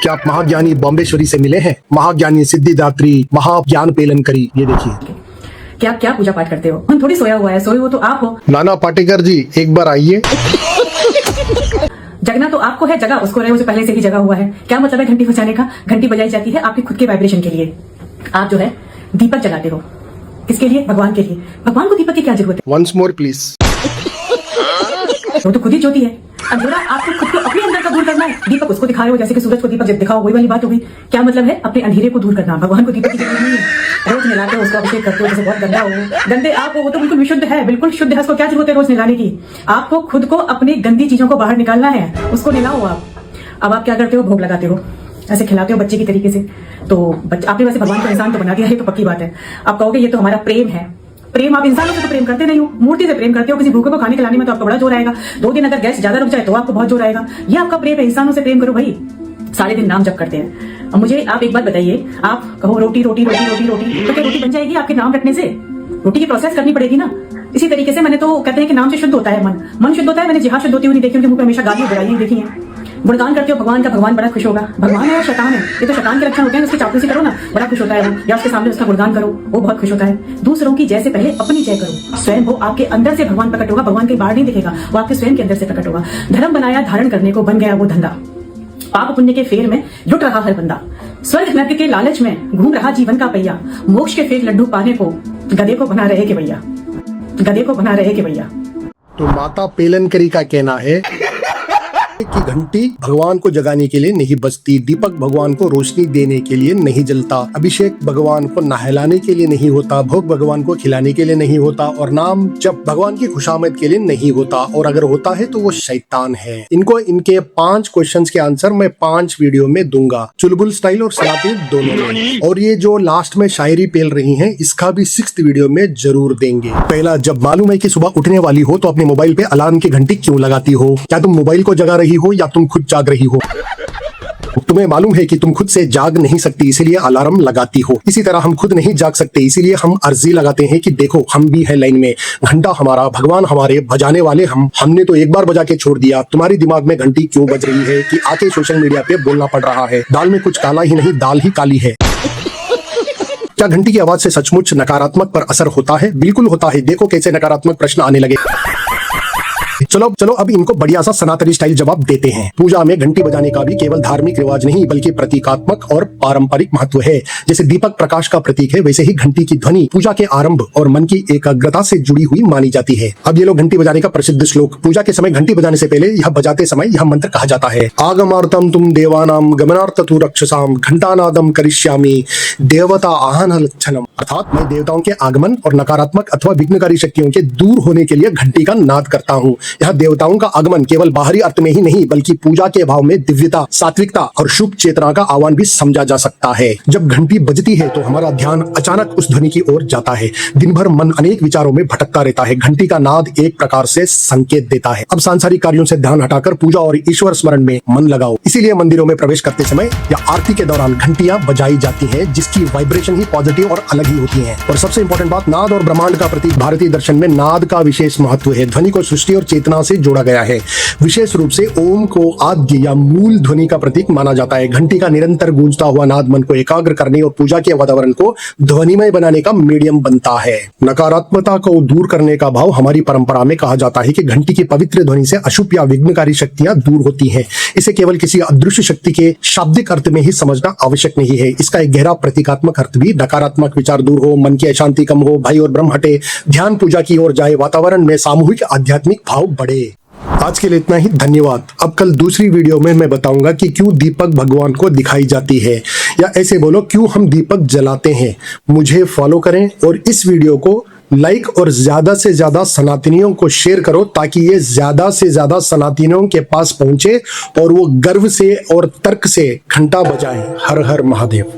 क्या आप महाज्ञानी बॉम्बेश्वरी से मिले हैं? महाज्ञानी सिद्धिदात्री महाज्ञान पेलन करी, ये देखिए। क्या क्या पूजा पाठ करते हो? मन थोड़ी सोया हुआ है, सोए हो तो आप हो। नाना पाटेकर जी एक बार आइए। जगना तो आपको है, जगह उसको रहे, उसे पहले से ही जगा हुआ है। क्या मतलब है घंटी बजाने का? घंटी बजाई जाती है आपके खुद के वाइब्रेशन के लिए। आप जो है दीपक जलाते हो, किसके लिए? भगवान के लिए। भगवान को दीपक की क्या जरूरत है? Once more please. वो तो खुद ही ज्योति है। अंधेरा आपको खुद को अपने अंदर का दूर करना है, दीपक उसको दिखा रहे हो, जैसे कि सूरज को दीपक जब दिखाओ वही वाली बात हो गई। क्या मतलब है? अपने अंधेरे को दूर करना। भगवान को दीपक की जरूरत नहीं है। रोज नहलाते हो, उसका अभिषेक करते हो, जैसे बहुत गंदा हो, गंदे आप हो, वो तो बिल्कुल विशुद्ध है, बिल्कुल शुद्ध है, उसको क्या जरूरत है रोज नहलाने की? आपको खुद को अपनी गंदी चीजों को बाहर निकालना है, उसको नहलाओ आप। अब आप क्या करते हो? भोग लगाते हो, ऐसे खिलाते हो बच्चे की तरीके से। तो आपने वैसे भगवान को इंसान तो बना दिया है, तो पक्की बात है। आप कहोगे ये तो हमारा प्रेम है। प्रेम आप इंसानों से तो प्रेम करते नहीं हो, मूर्ति से प्रेम करते हो। किसी भूखे को खाने खिलाने में तो आपको बड़ा जोर आएगा। 2 दिन अगर गैस ज्यादा रुक जाए तो आपको बहुत जोर आएगा। ये आपका प्रेम है। इंसानों से प्रेम करो भाई। सारे दिन नाम जप करते हैं। अब मुझे आप एक बात बताइए, आप कहो रोटी रोटी रोटी रोटी रोटी, तो क्या रोटी बन जाएगी आपके नाम रखने से? रोटी की प्रोसेस करनी पड़ेगी ना। इसी तरीके से मैंने तो कहते हैं कि नाम से शुद्ध होता है मन, मन शुद्ध होता है। मैंने जिहाद शुद्ध होती हुई नहीं देखी, उनके मुंह पे हमेशा गाली बढ़ाई देखी है। गुणगान करते हो भगवान का, भगवान बड़ा खुश होगा। भगवान है या शैतान है? ये तो शैतान के लक्षण होते हैं। उसकी चापलूसी करो ना, बड़ा खुश होता है वो। या उसके सामने उसका गुणगान करो, वो बहुत खुश होता है। दूसरों की जय से पहले अपनी जय करो। स्वयं वो आपके अंदर से भगवान प्रकट होगा, भगवान के बाहर नहीं दिखेगा, वो आपके स्वयं के अंदर से प्रकट होगा। धर्म बनाया धारण करने को, बन गया वो धंधा। पाप पुण्य के फेर में लुट रहा हर बंदा, स्वर्ग नरक के लालच में घूम रहा जीवन का पहिया। मोक्ष के फेर लड्डू पाने को गधे को बना रहे के भैया, गधे को बना रहे के भैया। तो माता पेलनकरी का कहना है कि घंटी भगवान को जगाने के लिए नहीं बजती, दीपक भगवान को रोशनी देने के लिए नहीं जलता, अभिषेक भगवान को नहलाने के लिए नहीं होता, भोग भगवान को खिलाने के लिए नहीं होता, और नाम जब भगवान की खुशामद के लिए नहीं होता, और अगर होता है तो वो शैतान है। इनको इनके 5 क्वेश्चंस के आंसर मैं 5 वीडियो में दूंगा, चुलबुल स्टाइल और सनातन दोनों में। और ये जो लास्ट में शायरी पेल रही है, इसका भी 6th वीडियो में जरूर देंगे। पहला, जब मालूम है कि सुबह उठने वाली हो तो अपने मोबाइल पे अलार्म की घंटी क्यों लगाती हो? क्या तुम मोबाइल को जगा रही हो या तुम खुद जाग रही हो? तुम्हें मालूम है कि तुम खुद से जाग नहीं सकती, इसीलिए अलार्म लगाती हो। इसी तरह हम खुद नहीं जाग सकते, इसीलिए हम अर्जी लगाते हैं कि देखो हम भी है लाइन में, घंटा हमारा, भगवान हमारे, बजाने वाले हमने तो एक बार बजा के छोड़ दिया। तुम्हारी दिमाग में घंटी क्यों बज रही है कि आके सोशल मीडिया पे बोलना पड़ रहा है? दाल में कुछ काला ही नहीं, दाल ही काली है। क्या घंटी की आवाज से सचमुच नकारात्मक पर असर होता है? बिल्कुल होता है। देखो कैसे नकारात्मक प्रश्न आने लगे। चलो अब इनको बढ़िया सा सनातनी स्टाइल जवाब देते हैं। पूजा में घंटी बजाने का भी केवल धार्मिक रिवाज नहीं बल्कि प्रतीकात्मक और पारंपरिक महत्व है। जैसे दीपक प्रकाश का प्रतीक है, वैसे ही घंटी की ध्वनि पूजा के आरंभ और मन की एकाग्रता से जुड़ी हुई मानी जाती है। अब ये लोग घंटी बजाने का प्रसिद्ध श्लोक। पूजा के समय घंटी बजाने से पहले यह बजाते समय यह मंत्र कहा जाता है, आगमार्थम तुम देवानाम गमनार्थ तु रक्षसाम घंटानादम करिष्यामि देवता आहन लक्षणम। अर्थात मैं देवताओं के आगमन और नकारात्मक अथवा विघ्नकारी शक्तियों के दूर होने के लिए घंटी का नाद करता हूँ। यह देवताओं का आगमन केवल बाहरी अर्थ में ही नहीं बल्कि पूजा के भाव में दिव्यता, सात्विकता और शुभ चेतना का आह्वान भी समझा जा सकता है। जब घंटी बजती है तो हमारा ध्यान अचानक उस ध्वनि की ओर जाता है। दिन भर मन अनेक विचारों में भटकता रहता है। घंटी का नाद एक प्रकार से संकेत देता है, अब सांसारिक कार्यों से ध्यान हटाकर पूजा और ईश्वर स्मरण में मन लगाओ। इसीलिए मंदिरों में प्रवेश करते समय या आरती के दौरान घंटियां बजाई जाती हैं, जिसकी वाइब्रेशन ही पॉजिटिव और अलग ही होती है। और सबसे इंपॉर्टेंट बात, नाद और ब्रह्मांड का प्रतीक। भारतीय दर्शन में नाद का विशेष महत्व है। ध्वनि को सृष्टि और चेतना से जोड़ा गया है। विशेष रूप से ओम को आद्य या मूल ध्वनि का प्रतीक माना जाता है। घंटी का निरंतर गूंजता हुआ नाद मन को एकाग्र करने और पूजा के वातावरण को ध्वनिमय बनाने का मीडियम बनता है। नकारात्मकता को दूर करने का भाव हमारी परंपरा में कहा जाता है कि घंटी की पवित्र ध्वनि से अशुभ या विघ्नकारी शक्तियां दूर होती हैं। इसे केवल किसी अदृश्य शक्ति के शाब्दिक अर्थ में ही समझना आवश्यक नहीं है। इसका एक गहरा प्रतीकात्मक अर्थ भी, नकारात्मक विचार दूर हो, मन की अशांति कम हो, भय और भ्रम हटे, ध्यान पूजा की ओर जाए, वातावरण में सामूहिक आध्यात्मिक भाव बढ़े। आज के लिए इतना ही, धन्यवाद। अब कल दूसरी वीडियो में मैं बताऊंगा कि क्यों दीपक भगवान को दिखाई जाती है, या ऐसे बोलो क्यों हम दीपक जलाते हैं। मुझे फॉलो करें और इस वीडियो को लाइक और ज्यादा से ज्यादा सनातनियों को शेयर करो ताकि ये ज्यादा से ज्यादा सनातनियों के पास पहुंचे और वो गर्व से और तर्क से घंटा बजाएं। हर हर महादेव।